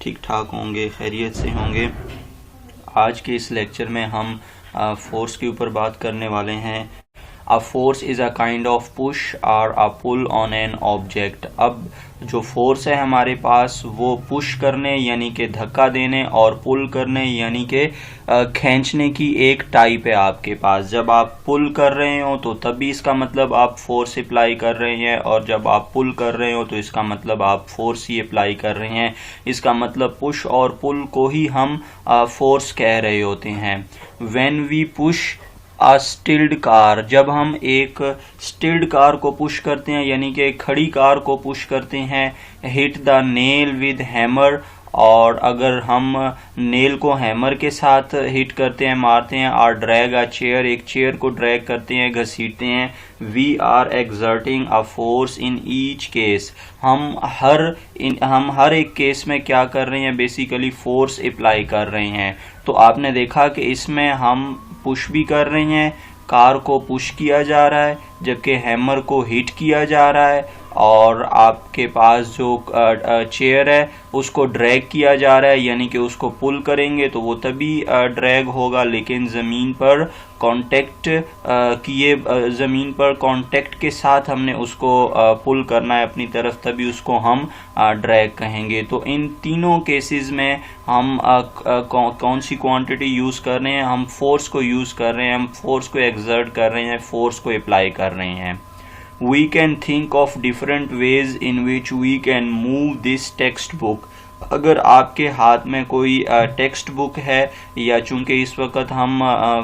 ठीक ठाक होंगे, खैरियत से होंगे। आज के इस लेक्चर में हम फोर्स के ऊपर बात करने वाले हैं। A force is a kind of push और अ पुल ऑन एन ऑब्जेक्ट। अब जो फोर्स है हमारे पास वो पुश करने यानी कि धक्का देने और पुल करने यानी कि खींचने की एक टाइप है आपके पास। जब आप पुल कर रहे हो तो तब भी इसका मतलब आप फोर्स अप्लाई कर रहे हैं, और जब आप पुल कर रहे हो तो इसका मतलब आप फोर्स ही अप्लाई कर रहे हैं। इसका मतलब पुश और पुल को ही हम फोर्स कह रहे होते हैं। When we push a stalled car, जब हम एक स्टिल्ड कार को पुश करते हैं यानी कि खड़ी कार को पुश करते हैं। Hit the nail with hammer, और अगर हम नेल को हैमर के साथ हिट करते हैं, मारते हैं। और ड्रैग अ चेयर, एक चेयर को ड्रैग करते हैं, घसीटते हैं। We are exerting a force in each case, हम हर एक केस में क्या कर रहे हैं, बेसिकली फोर्स अप्लाई कर रहे हैं। तो आपने देखा कि इसमें हम पुश भी कर रहे हैं, कार को पुश किया जा रहा है, जबकि हैमर को हिट किया जा रहा है, और आपके पास जो चेयर है उसको ड्रैग किया जा रहा है, यानी कि उसको पुल करेंगे तो वो तभी ड्रैग होगा। लेकिन ज़मीन पर कांटेक्ट ज़मीन पर कांटेक्ट के साथ हमने उसको पुल करना है अपनी तरफ, तभी उसको हम ड्रैग कहेंगे। तो इन तीनों केसेस में हम कौन सी क्वांटिटी यूज़ कर रहे हैं, हम फोर्स को यूज़ कर रहे हैं, हम फोर्स को एक्सर्ट कर रहे हैं, फोर्स को अप्लाई कर रहे हैं। We can think of different ways in which we can move this textbook. अगर आपके हाथ में कोई टेक्स्ट बुक है, या चूंकि इस वक्त हम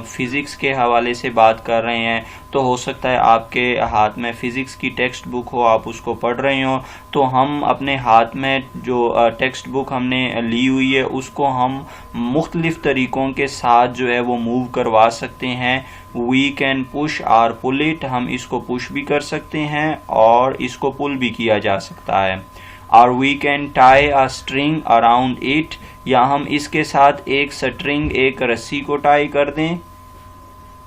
फिज़िक्स के हवाले से बात कर रहे हैं, तो हो सकता है आपके हाथ में फ़िज़िक्स की टेक्स्ट बुक हो, आप उसको पढ़ रहे हो, तो हम अपने हाथ में जो टेक्स्ट बुक हमने ली हुई है उसको हम मुख्तलिफ तरीक़ों के साथ जो है वो मूव करवा सकते हैं। वी कैन पुश और पुल इट, हम इसको पुश भी कर सकते हैं और इसको पुल भी किया जा सकता है। और we can tie a string around it, या हम इसके साथ एक स्ट्रिंग, एक रस्सी को टाई कर दें।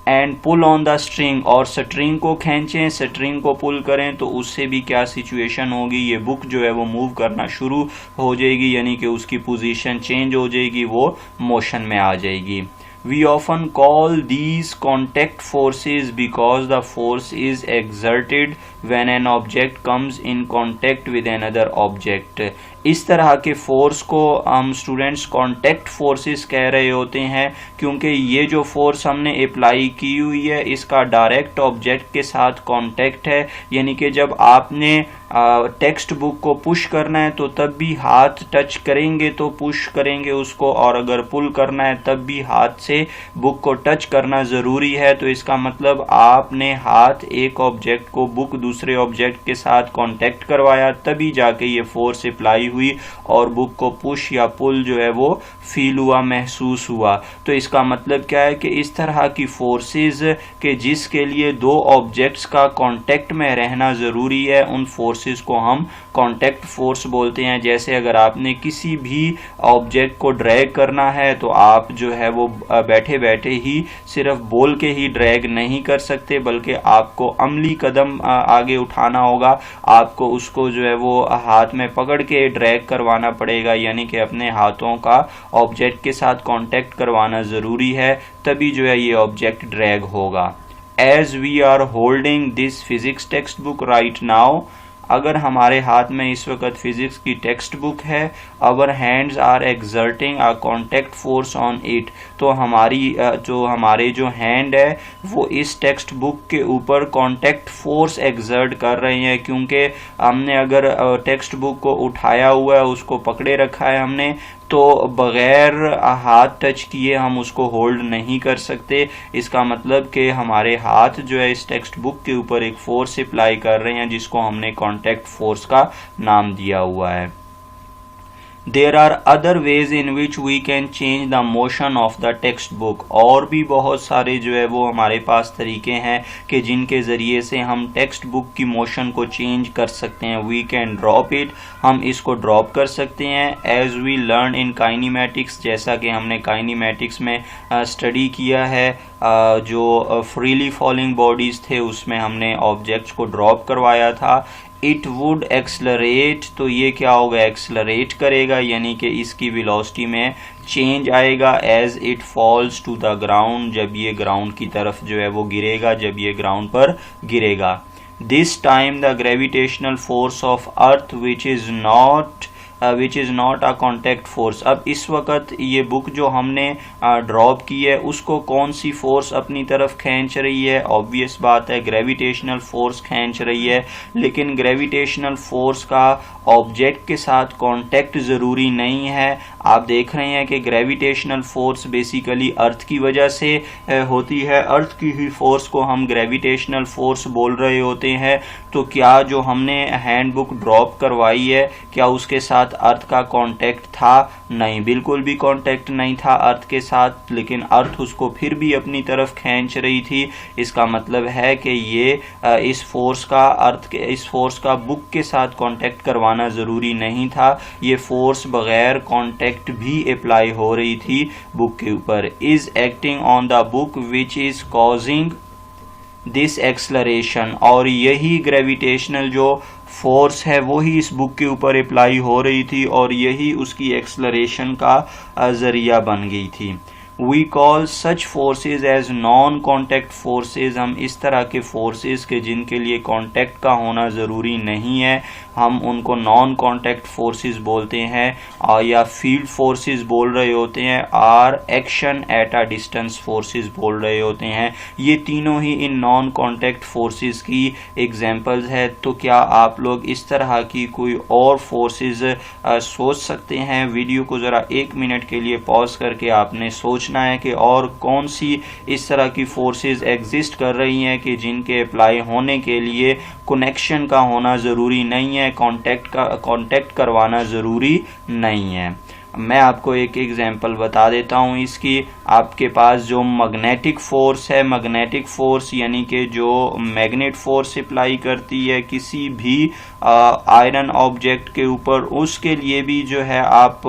And pull on the string, और स्ट्रिंग को खींचें, स्ट्रिंग को पुल करें, तो उससे भी क्या सिचुएशन होगी, ये बुक जो है वो मूव करना शुरू हो जाएगी, यानी कि उसकी पोजीशन चेंज हो जाएगी, वो मोशन में आ जाएगी। We often call these contact forces because the force is exerted when an object comes in contact with another object. इस तरह के फोर्स को हम स्टूडेंट्स कॉन्टेक्ट फोर्सेस कह रहे होते हैं, क्योंकि ये जो फोर्स हमने अप्लाई की हुई है इसका डायरेक्ट ऑब्जेक्ट के साथ कॉन्टेक्ट है। यानी कि जब आपने टेक्स्ट बुक को पुश करना है तो तब भी हाथ टच करेंगे तो पुश करेंगे उसको, और अगर पुल करना है तब भी हाथ से बुक को टच करना ज़रूरी है। तो इसका मतलब आपने हाथ एक ऑब्जेक्ट को, बुक दूसरे ऑब्जेक्ट के साथ कॉन्टेक्ट करवाया, तभी जाके ये फोर्स अप्लाई हुई और बुक को पुश या पुल जो है वो फील हुआ, महसूस हुआ। तो इसका मतलब क्या है कि इस तरह की फोर्सेस के जिसके लिए दो ऑब्जेक्ट्स का कांटेक्ट में रहना ज़रूरी है, उन फोर्सेस को हम कांटेक्ट फोर्स बोलते हैं। जैसे अगर आपने किसी भी ऑब्जेक्ट को ड्रैग करना है तो आप जो है वो बैठे बैठे ही सिर्फ बोल के ही ड्रैग नहीं कर सकते, बल्कि आपको अमली कदम आगे उठाना होगा। आपको उसको जो है वो हाथ में पकड़ के ड्रैग करवाना पड़ेगा, यानी कि अपने हाथों का ऑब्जेक्ट के साथ कांटेक्ट करवाना ज़रूरी है, तभी जो है ये ऑब्जेक्ट ड्रैग होगा। As we are holding this physics text book right now, अगर हमारे हाथ में इस वक्त फिजिक्स की टेक्स्ट बुक है, our hands are exerting a contact force on it, तो हमारे जो हैंड है वो इस टेक्स्ट बुक के ऊपर कॉन्टेक्ट फोर्स एक्सर्ट कर रहे हैं, क्योंकि हमने अगर टेक्स्ट बुक को उठाया हुआ है, उसको पकड़े रखा है हमने, तो बग़ैर हाथ टच किए हम उसको होल्ड नहीं कर सकते। इसका मतलब कि हमारे हाथ जो है इस टेक्स्ट बुक के ऊपर एक फोर्स अप्लाई कर रहे हैं, जिसको हमने कॉन्टेक्ट फोर्स का नाम दिया हुआ है। There are other ways in which we can change the motion of the textbook, और भी बहुत सारे जो है वो हमारे पास तरीके हैं कि जिनके ज़रिए से हम टेक्स्ट बुक की मोशन को चेंज कर सकते हैं। We can drop it, हम इसको ड्रॉप कर सकते हैं। As we learn in kinematics, जैसा कि हमने काइनेमेटिक्स में स्टडी किया है, जो फ्रीली फॉलिंग बॉडीज़ थे उसमें हमने ऑब्जेक्ट्स को ड्रॉप करवाया था। इट वुड एक्सलरेट, तो ये क्या होगा, एक्सलरेट करेगा, यानी कि इसकी वेलोसिटी में चेंज आएगा as it falls to the ground, जब ये ग्राउंड की तरफ जो है वो गिरेगा, जब ये ग्राउंड पर गिरेगा। This time the gravitational force of earth which is not a contact force. अब इस वक्त ये बुक जो हमने ड्रॉप की है उसको कौन सी फोर्स अपनी तरफ खींच रही है, ऑब्वियस बात है ग्रेविटेशनल फोर्स खींच रही है, लेकिन ग्रेविटेशनल फोर्स का ऑब्जेक्ट के साथ कांटेक्ट ज़रूरी नहीं है। आप देख रहे हैं कि ग्रेविटेशनल फोर्स बेसिकली अर्थ की वजह से होती है, अर्थ की ही फोर्स को हम ग्रेविटेशनल फोर्स बोल रहे होते हैं। तो क्या जो हमने हैंडबुक ड्रॉप करवाई है क्या उसके साथ अर्थ का कांटेक्ट था? नहीं, बिल्कुल भी कांटेक्ट नहीं था अर्थ के साथ, लेकिन अर्थ उसको फिर भी अपनी तरफ खींच रही थी। इसका मतलब है कि ये इस फोर्स का बुक के साथ कांटेक्ट करवाना ज़रूरी नहीं था, ये फोर्स बगैर कांटेक्ट भी अप्लाई हो रही थी बुक के ऊपर। Is acting on the book which is causing this acceleration, और यही ग्रेविटेशनल जो फोर्स है वही इस बुक के ऊपर अप्लाई हो रही थी और यही उसकी एक्सलरेशन का जरिया बन गई थी। We call such forces as non contact forces, हम इस तरह के फोर्सेज के जिनके लिए कॉन्टैक्ट का होना ज़रूरी नहीं है हम उनको नॉन कॉन्टैक्ट फोर्सेज बोलते हैं, या फील्ड फोर्सेज बोल रहे होते हैं, or action at a distance forces बोल रहे होते हैं। ये तीनों ही इन नॉन कॉन्टैक्ट फोर्सेज की एग्जांपल्स है। तो क्या आप लोग इस तरह की कोई और फोर्सेज सोच सकते हैं? वीडियो को ज़रा 1 मिनट के लिए पॉज करके आपने सोचना है कि और कौन सी इस तरह की फोर्सेज एग्जिस्ट कर रही हैं कि जिनके अप्लाई होने के लिए कनेक्शन का होना ज़रूरी नहीं है, कांटेक्ट करवाना ज़रूरी नहीं है। मैं आपको एक एग्जांपल बता देता हूँ इसकी। आपके पास जो मैग्नेटिक फोर्स है, मैग्नेटिक फोर्स यानी कि जो मैग्नेट फोर्स अप्लाई करती है किसी भी आयरन ऑब्जेक्ट के ऊपर, उसके लिए भी जो है आप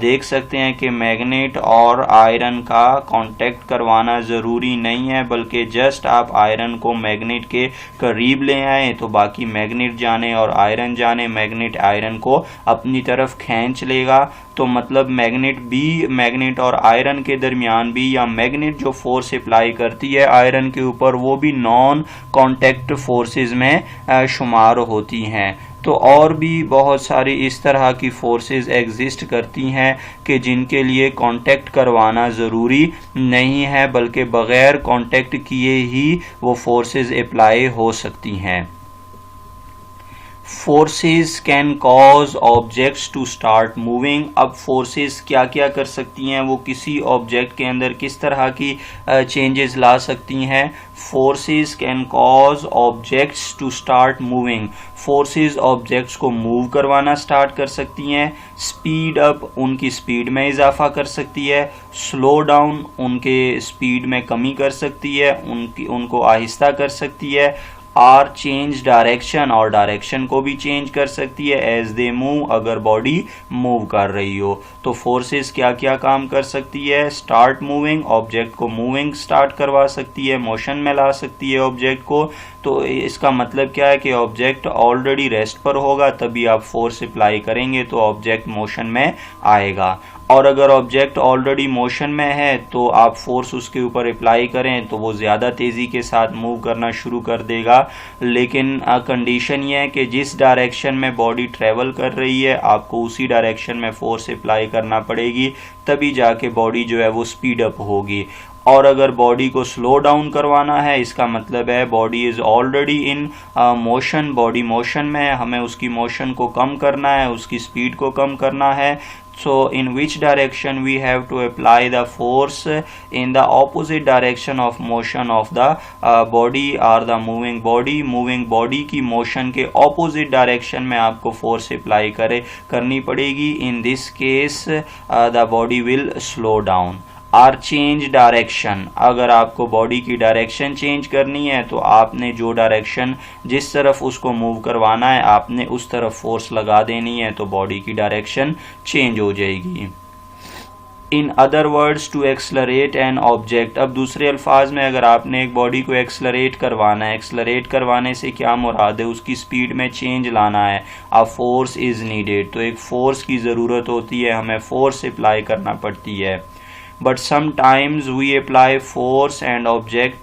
देख सकते हैं कि मैग्नेट और आयरन का कांटेक्ट करवाना ज़रूरी नहीं है, बल्कि जस्ट आप आयरन को मैग्नेट के करीब ले आए तो बाकी मैग्नेट जाने और आयरन जाने, मैग्नेट आयरन को अपनी तरफ खींच लेगा। तो मतलब मैग्नेट और आयरन के दरमियान भी, या मैग्नेट जो फोर्स अप्लाई करती है आयरन के ऊपर, वो भी नॉन कॉन्टैक्ट फोर्सेस में शुमार होती हैं। तो और भी बहुत सारी इस तरह की फोर्सेस एग्जिस्ट करती हैं कि जिनके लिए कांटेक्ट करवाना ज़रूरी नहीं है, बल्कि बग़ैर कांटेक्ट किए ही वो फोर्सेस अप्लाई हो सकती हैं। Forces can cause objects to start moving. अब फोर्सेस क्या क्या कर सकती हैं, वो किसी ऑब्जेक्ट के अंदर किस तरह की चेंजेस ला सकती हैं? Forces can cause objects to start moving, forces objects को मूव करवाना स्टार्ट कर सकती हैं। स्पीड अप, उनकी स्पीड में इजाफा कर सकती है। स्लो डाउन, उनके स्पीड में कमी कर सकती है, उनको आहिस्ता कर सकती है। आर चेंज डायरेक्शन, और डायरेक्शन को भी चेंज कर सकती है एज दे मूव, अगर बॉडी मूव कर रही हो। तो फोर्सेस क्या क्या काम कर सकती है? स्टार्ट मूविंग, ऑब्जेक्ट को मूविंग स्टार्ट करवा सकती है, मोशन में ला सकती है ऑब्जेक्ट को। तो इसका मतलब क्या है कि ऑब्जेक्ट ऑलरेडी रेस्ट पर होगा तभी आप फोर्स अप्लाई करेंगे तो ऑब्जेक्ट मोशन में आएगा, और अगर ऑब्जेक्ट ऑलरेडी मोशन में है तो आप फोर्स उसके ऊपर अप्लाई करें तो वो ज़्यादा तेज़ी के साथ मूव करना शुरू कर देगा। लेकिन कंडीशन ये है कि जिस डायरेक्शन में बॉडी ट्रेवल कर रही है आपको उसी डायरेक्शन में फोर्स अप्लाई करना पड़ेगी, तभी जाके बॉडी जो है वो स्पीड अप होगी। और अगर बॉडी को स्लो डाउन करवाना है, इसका मतलब है body is already in motion, body motion में है, हमें उसकी मोशन को कम करना है, उसकी स्पीड को कम करना है। So in which direction we have to apply the force? In the opposite direction of motion of the body or the moving body. Moving body की motion के opposite direction में आपको force apply करनी पड़ेगी। In this case the body will slow down. Or change direction, अगर आपको body की direction change करनी है तो आपने जो डायरेक्शन जिस तरफ उसको मूव करवाना है आपने उस तरफ फोर्स लगा देनी है तो बॉडी की डायरेक्शन चेंज हो जाएगी। In other words to accelerate an object. अब दूसरे अल्फाज में अगर आपने एक बॉडी को एक्सलरेट करवाना है, एक्सलरेट करवाने से क्या मुराद है, उसकी स्पीड में चेंज लाना है, अ फोर्स इज नीडेड। तो एक फोर्स की ज़रूरत होती है, हमें फोर्स अप्लाई करना पड़ती है। But sometimes we apply force and object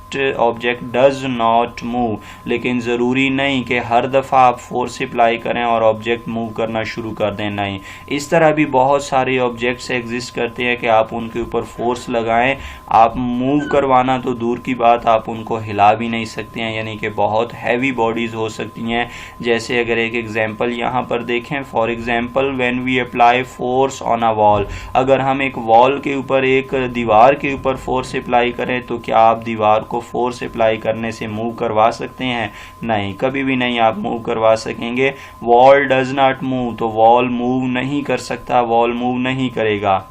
does not move. लेकिन ज़रूरी नहीं कि हर दफ़ा आप फोर्स अप्लाई करें और ऑब्जेक्ट मूव करना शुरू कर दें, नहीं। इस तरह भी बहुत सारे ऑब्जेक्ट्स एग्जिस्ट करते हैं कि आप उनके ऊपर फोर्स लगाएं, आप मूव करवाना तो दूर की बात, आप उनको हिला भी नहीं सकते हैं, यानी कि बहुत हैवी बॉडीज़ हो सकती हैं। जैसे अगर एक एग्जांपल यहाँ पर देखें, for example when we apply force on a wall. अगर हम एक वॉल के ऊपर, एक दीवार के ऊपर फोर्स अप्लाई करें तो क्या आप दीवार को फोर्स अप्लाई करने से मूव करवा सकते हैं? नहीं, कभी भी नहीं आप मूव करवा सकेंगे। वॉल डज नॉट मूव, तो वॉल मूव नहीं कर सकता, वॉल मूव नहीं करेगा।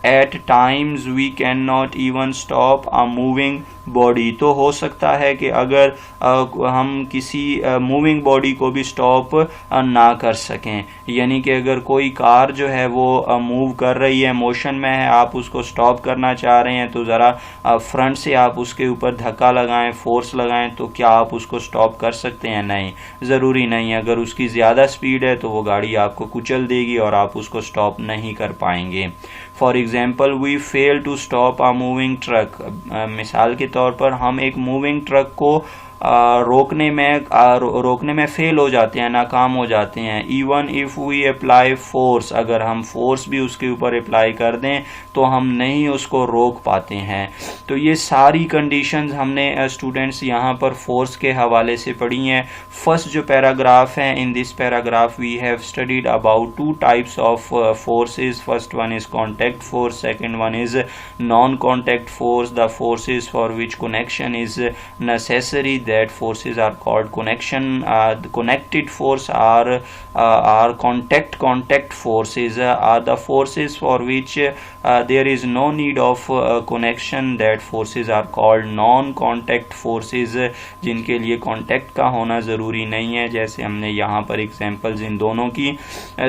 At times we can not even stop a moving body. तो हो सकता है कि अगर हम किसी मूविंग बॉडी को भी स्टॉप ना कर सकें, यानी कि अगर कोई कार जो है वो मूव कर रही है, मोशन में है, आप उसको स्टॉप करना चाह रहे हैं, तो ज़रा फ्रंट से आप उसके ऊपर धक्का लगाएं, फोर्स लगाएं, तो क्या आप उसको स्टॉप कर सकते हैं? नहीं, ज़रूरी नहीं। अगर उसकी ज़्यादा स्पीड है तो वो गाड़ी आपको कुचल देगी और आप उसको स्टॉप नहीं कर पाएंगे। For example we fail to stop a moving truck. मिसाल के तौर पर हम एक मूविंग ट्रक को रोकने में फेल हो जाते हैं, नाकाम हो जाते हैं। Even if we apply force, अगर हम फोर्स भी उसके ऊपर अप्लाई कर दें तो हम नहीं उसको रोक पाते हैं। तो ये सारी कंडीशंस हमने स्टूडेंट्स यहाँ पर फोर्स के हवाले से पढ़ी हैं। फर्स्ट जो पैराग्राफ है, in this paragraph we have studied about two types of forces. First one is contact force, second one is non contact force. The forces for which connection is necessary, that forces are called connection. The connected force are contact forces are the forces for which there is no need of connection. That forces are called non-contact forces, जिनके लिए contact का होना ज़रूरी नहीं है, जैसे हमने यहाँ पर एग्जाम्पल्स इन दोनों की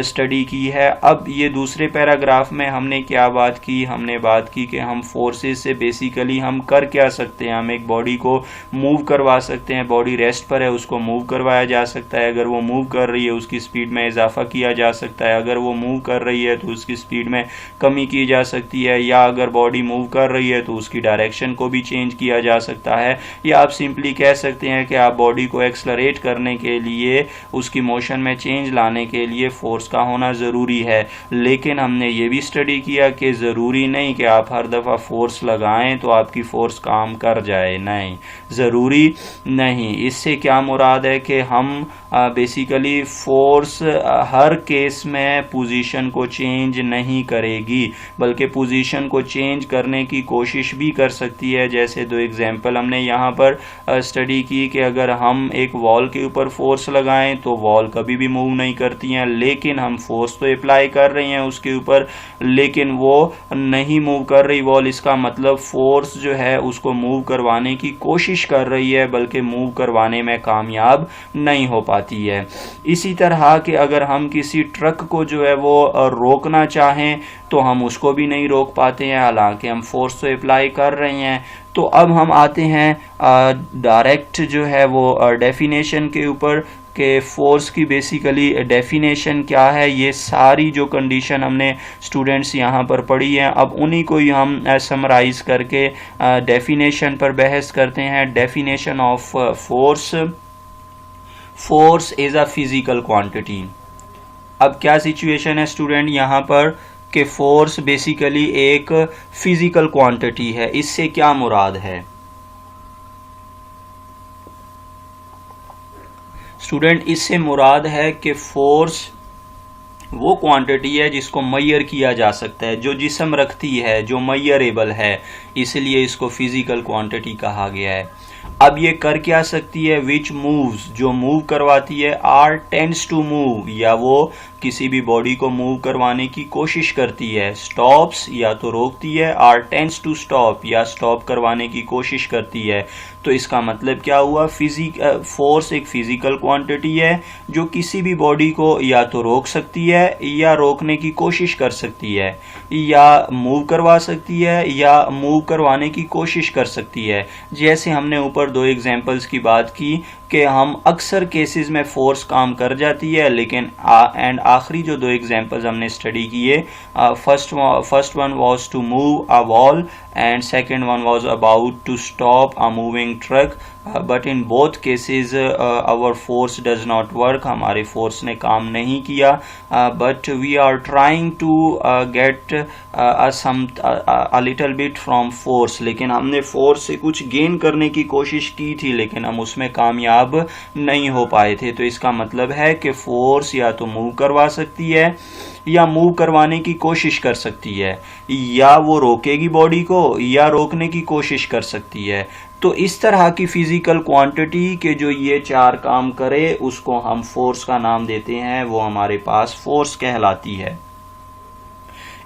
स्टडी की है। अब ये दूसरे पैराग्राफ में हमने क्या बात की, हमने बात की कि हम फोर्सेस से बेसिकली हम कर क्या सकते हैं। हम एक बॉडी को मूव करवा सकते हैं, बॉडी रेस्ट पर है उसको मूव करवाया जा सकता है। अगर वो मूव कर रही है उसकी स्पीड में इजाफा किया जा सकता है, अगर वो मूव कर रही है तो उसकी स्पीड में कमी की जा सकती है, या अगर बॉडी मूव कर रही है तो उसकी डायरेक्शन को भी चेंज किया जा सकता है। या आप सिंपली कह सकते हैं कि आप बॉडी को एक्सलरेट करने के लिए, उसकी मोशन में चेंज लाने के लिए फोर्स का होना ज़रूरी है। लेकिन हमने ये भी स्टडी किया कि ज़रूरी नहीं कि आप हर दफ़ा फोर्स लगाएं तो आपकी फोर्स काम कर जाए, नहीं, ज़रूरी नहीं। इससे क्या मुराद है कि हम बेसिकली फोर्स हर केस में पोजीशन को चेंज नहीं करेगी, बल्कि पोजीशन को चेंज करने की कोशिश भी कर सकती है। जैसे दो एग्जांपल हमने यहाँ पर स्टडी की कि अगर हम एक वॉल के ऊपर फोर्स लगाएं तो वॉल कभी भी मूव नहीं करती हैं, लेकिन हम फोर्स तो अप्लाई कर रहे हैं उसके ऊपर, लेकिन वो नहीं मूव कर रही वॉल। इसका मतलब फोर्स जो है उसको मूव करवाने की कोशिश कर रही है, बल्कि मूव करवाने में कामयाब नहीं हो पाती है। इसी तरह कि अगर हम किसी ट्रक को जो है वो रोकना चाहें तो हम उसको भी नहीं रोक पाते हैं, हालांकि हम फोर्स तो अप्लाई कर रहे हैं। तो अब हम आते हैं डायरेक्ट जो है वो डेफिनेशन के ऊपर कि फोर्स की बेसिकली डेफिनेशन क्या है। ये सारी जो कंडीशन हमने स्टूडेंट्स यहाँ पर पढ़ी है, अब उन्हीं को ही हम समराइज करके डेफिनेशन पर बहस करते हैं। Definition of force, force is a physical quantity. अब क्या सिचुएशन है स्टूडेंट यहाँ पर कि फोर्स बेसिकली एक फिजिकल क्वांटिटी है। इससे क्या मुराद है स्टूडेंट? इससे मुराद है कि फोर्स वो क्वांटिटी है जिसको मैयर किया जा सकता है, जो जिस्म रखती है, जो मैयरेबल है, इसलिए इसको फिजिकल क्वांटिटी कहा गया है। अब ये कर क्या सकती है? विच मूव्स, जो मूव करवाती है, आर टेंड्स टू मूव, या वो किसी भी बॉडी को मूव करवाने की कोशिश करती है, स्टॉप्स या तो रोकती है, और टेंड्स टू स्टॉप या स्टॉप करवाने की कोशिश करती है। तो इसका मतलब क्या हुआ, फोर्स एक फिजिकल क्वांटिटी है जो किसी भी बॉडी को या तो रोक सकती है या रोकने की कोशिश कर सकती है, या मूव करवा सकती है या मूव करवाने की कोशिश कर सकती है। जैसे हमने ऊपर दो एग्जांपल्स की बात की कि हम अक्सर केसेस में फोर्स काम कर जाती है, लेकिन आखिरी जो दो एग्जांपल्स हमने स्टडी किए, first one was to move a wall and second one was about to stop a moving truck, but in both cases our force does not work, हमारे फोर्स ने काम नहीं किया, but we are trying to get a little bit from force, लेकिन हमने force से कुछ gain करने की कोशिश की थी लेकिन हम उसमें कामयाब नहीं हो पाए थे। तो इसका मतलब है कि फोर्स या तो मूव करवा सकती है या मूव करवाने की कोशिश कर सकती है, या वो रोकेगी बॉडी को या रोकने की कोशिश कर सकती है। तो इस तरह की फिजिकल क्वांटिटी के जो ये चार काम करे उसको हम फोर्स का नाम देते हैं, वो हमारे पास फोर्स कहलाती है।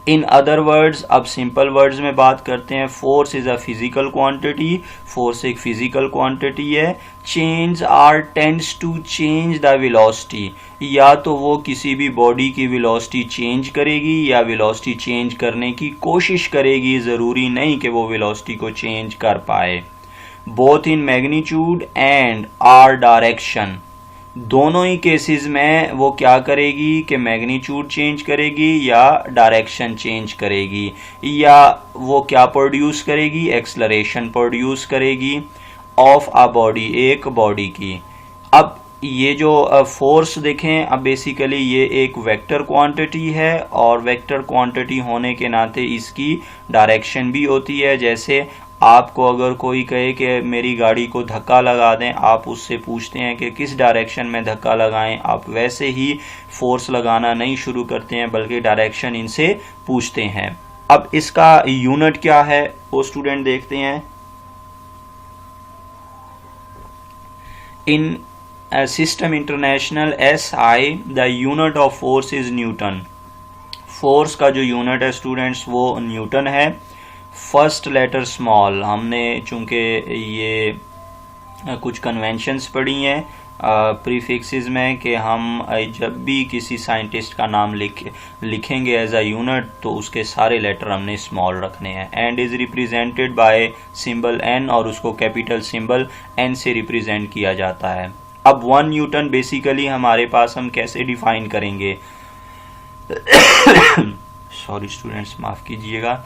इन अदर वर्ड्स, अब सिंपल वर्ड्स में बात करते हैं, force is a physical quantity, force एक फिजिकल क्वांटिटी है। Change or tends to change the velocity, या तो वो किसी भी बॉडी की वेलोसिटी चेंज करेगी या वेलोसिटी चेंज करने की कोशिश करेगी, जरूरी नहीं कि वो वेलोसिटी को चेंज कर पाए। Both in magnitude and or direction, दोनों ही केसेस में वो क्या करेगी कि मैग्नीट्यूड चेंज करेगी या डायरेक्शन चेंज करेगी, या वो क्या प्रोड्यूस करेगी, एक्सलरेशन प्रोड्यूस करेगी ऑफ अ बॉडी, एक बॉडी की। अब ये जो फोर्स देखें, अब बेसिकली ये एक वेक्टर क्वांटिटी है और वेक्टर क्वांटिटी होने के नाते इसकी डायरेक्शन भी होती है। जैसे आपको अगर कोई कहे कि मेरी गाड़ी को धक्का लगा दें, आप उससे पूछते हैं कि किस डायरेक्शन में धक्का लगाएं, आप वैसे ही फोर्स लगाना नहीं शुरू करते हैं बल्कि डायरेक्शन इनसे पूछते हैं। अब इसका यूनिट क्या है वो स्टूडेंट देखते हैं। In system international SI the unit of force is newton. Force का जो यूनिट है स्टूडेंट्स वो न्यूटन है। फर्स्ट लेटर स्मॉल, हमने चूंकि ये कुछ कन्वेंशंस पढ़ी हैं प्रीफिक्सेस में कि हम जब भी किसी साइंटिस्ट का नाम लिखेंगे एज अ यूनिट तो उसके सारे लेटर हमने स्मॉल रखने हैं। And is represented by symbol n, और उसको कैपिटल सिंबल n से रिप्रेजेंट किया जाता है। अब 1 न्यूटन बेसिकली हमारे पास हम कैसे डिफाइन करेंगे सॉरी स्टूडेंट्स माफ कीजिएगा।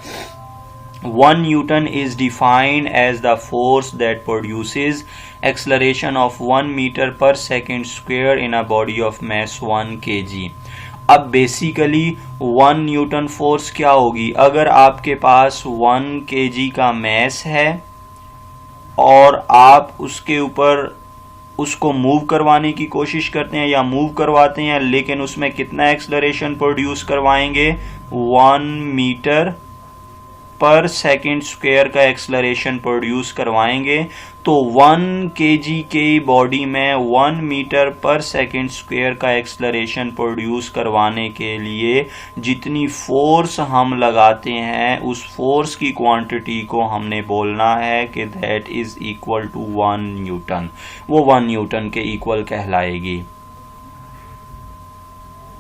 1 Newton is defined as the force that produces acceleration of 1 meter per second square in a body of mass 1 kg। अब बेसिकली 1 न्यूटन फोर्स क्या होगी, अगर आपके पास 1 kg का मैस है और आप उसके ऊपर उसको मूव करवाने की कोशिश करते हैं या मूव करवाते हैं, लेकिन उसमें कितना एक्सलरेशन प्रोड्यूस करवाएंगे, 1 मीटर पर सेकेंड स्क्वायर का एक्सलरेशन प्रोड्यूस करवाएंगे। तो 1 kg के बॉडी में 1 मीटर पर सेकेंड स्क्वायर का एक्सलरेशन प्रोड्यूस करवाने के लिए जितनी फोर्स हम लगाते हैं उस फोर्स की क्वांटिटी को हमने बोलना है कि that is equal to 1 newton, वो 1 न्यूटन के इक्वल कहलाएगी।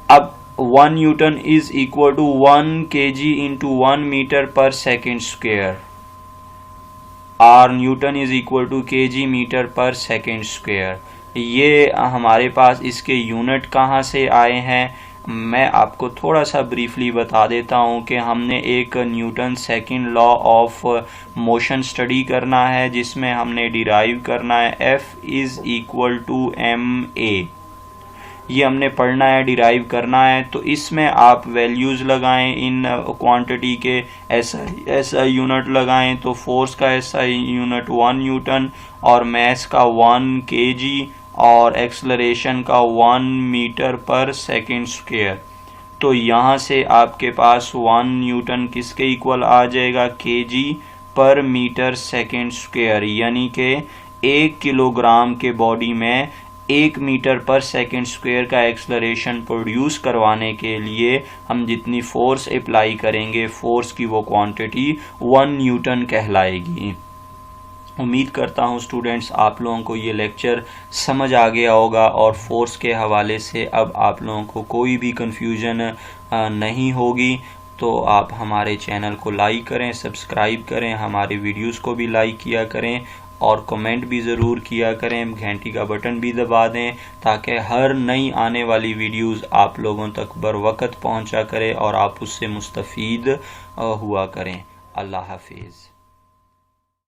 अब 1 newton is equal to 1 kg into 1 metre per second square, और newton is equal to kg metre per second square. ये हमारे पास इसके यूनिट कहाँ से आए हैं, मैं आपको थोड़ा सा ब्रीफली बता देता हूँ कि हमने एक Newton second law of motion study करना है जिसमें हमने डिराइव करना है F is equal to ma, ये हमने पढ़ना है, डिराइव करना है। तो इसमें आप वैल्यूज लगाएं इन क्वांटिटी के, ऐसा यूनिट लगाएं तो फोर्स का ऐसा यूनिट 1 न्यूटन और मास का 1 kg और एक्सलरेशन का 1 मीटर पर सेकेंड स्क्वायर। तो यहाँ से आपके पास 1 न्यूटन किसके इक्वल आ जाएगा, kg पर मीटर सेकेंड स्क्वायर, यानी कि 1 किलोग्राम के बॉडी में 1 मीटर पर सेकंड स्क्वायर का एक्सलरेशन प्रोड्यूस करवाने के लिए हम जितनी फोर्स अप्लाई करेंगे, फोर्स की वो क्वांटिटी 1 न्यूटन कहलाएगी। उम्मीद करता हूँ स्टूडेंट्स आप लोगों को ये लेक्चर समझ आ गया होगा और फोर्स के हवाले से अब आप लोगों को कोई भी कंफ्यूजन नहीं होगी। तो आप हमारे चैनल को लाइक करें, सब्सक्राइब करें, हमारे वीडियोस को भी लाइक किया करें और कमेंट भी ज़रूर किया करें, घंटी का बटन भी दबा दें ताकि हर नई आने वाली वीडियोस आप लोगों तक बर वक्त पहुंचा करें और आप उससे मुस्तफ़ीद हुआ करें। अल्लाह हाफिज़।